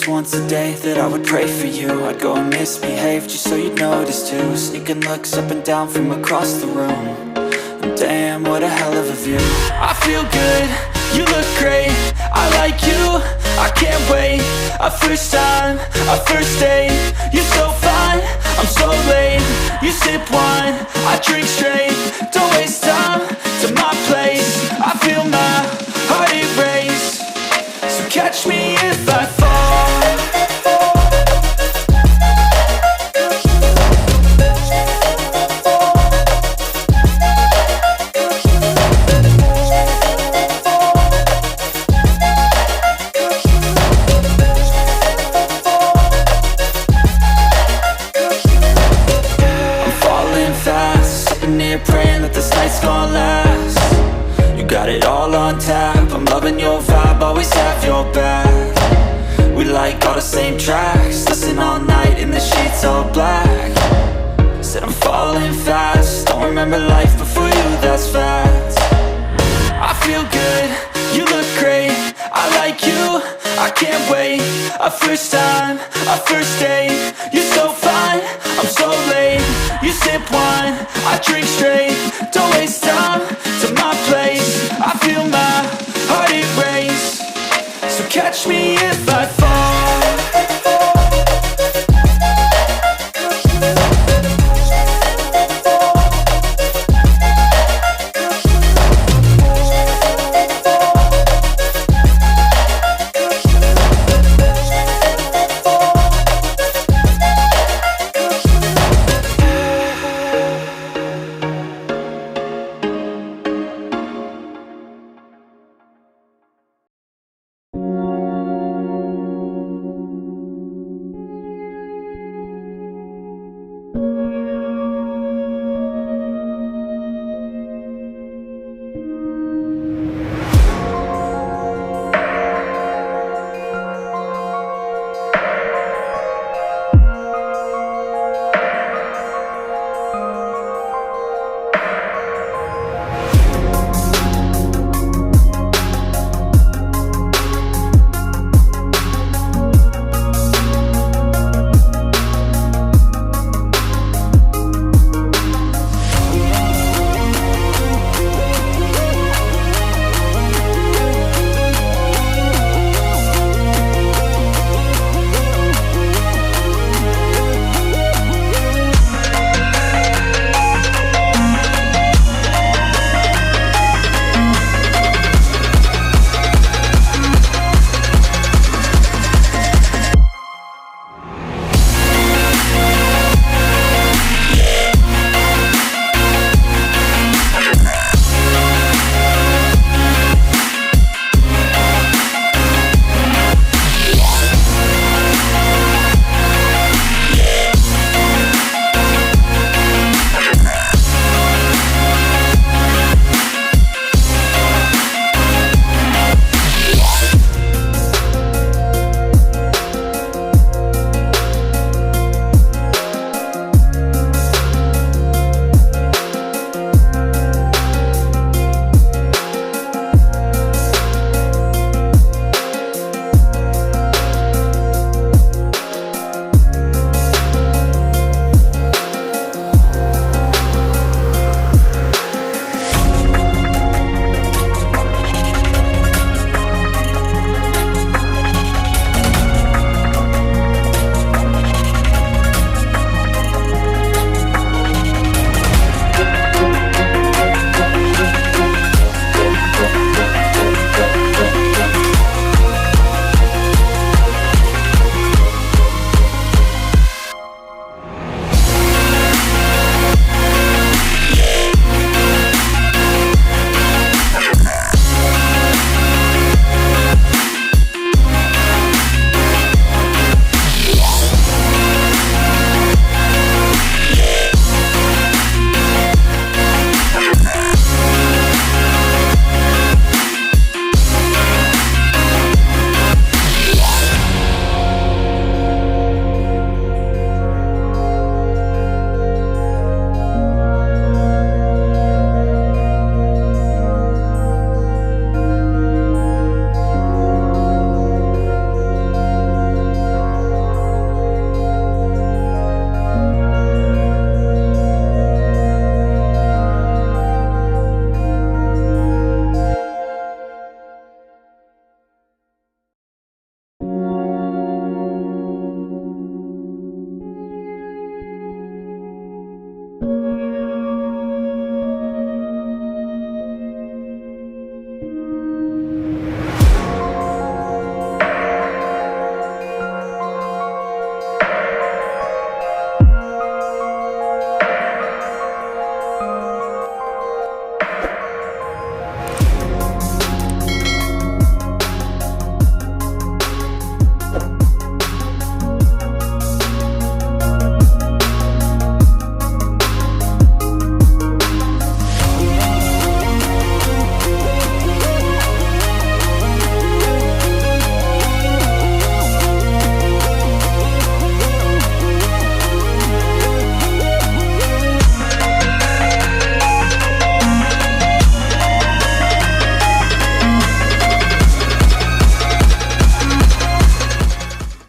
promise once a day that I would pray for you. I'd go and misbehave just so you'd notice too. Sneaking looks up and down from across the room. And damn, what a hell of a view. I feel good, you look great, I like you, I can't wait. A first time, a first date, you're so fine, I'm so late. You sip wine, I drink straight, don't waste time to my place. I feel my heart erase, so catch me if I fall. Praying that this night's gonna last. You got it all on tap, I'm loving your vibe, always have your back. We like all the same tracks, listen all night in the sheets all black. Said I'm falling fast, don't remember life before you, that's fact. I feel good, you look great, I like you, I can't wait. A first time, a first date, you're so fine, I'm so late. You sip wine, I drink straight,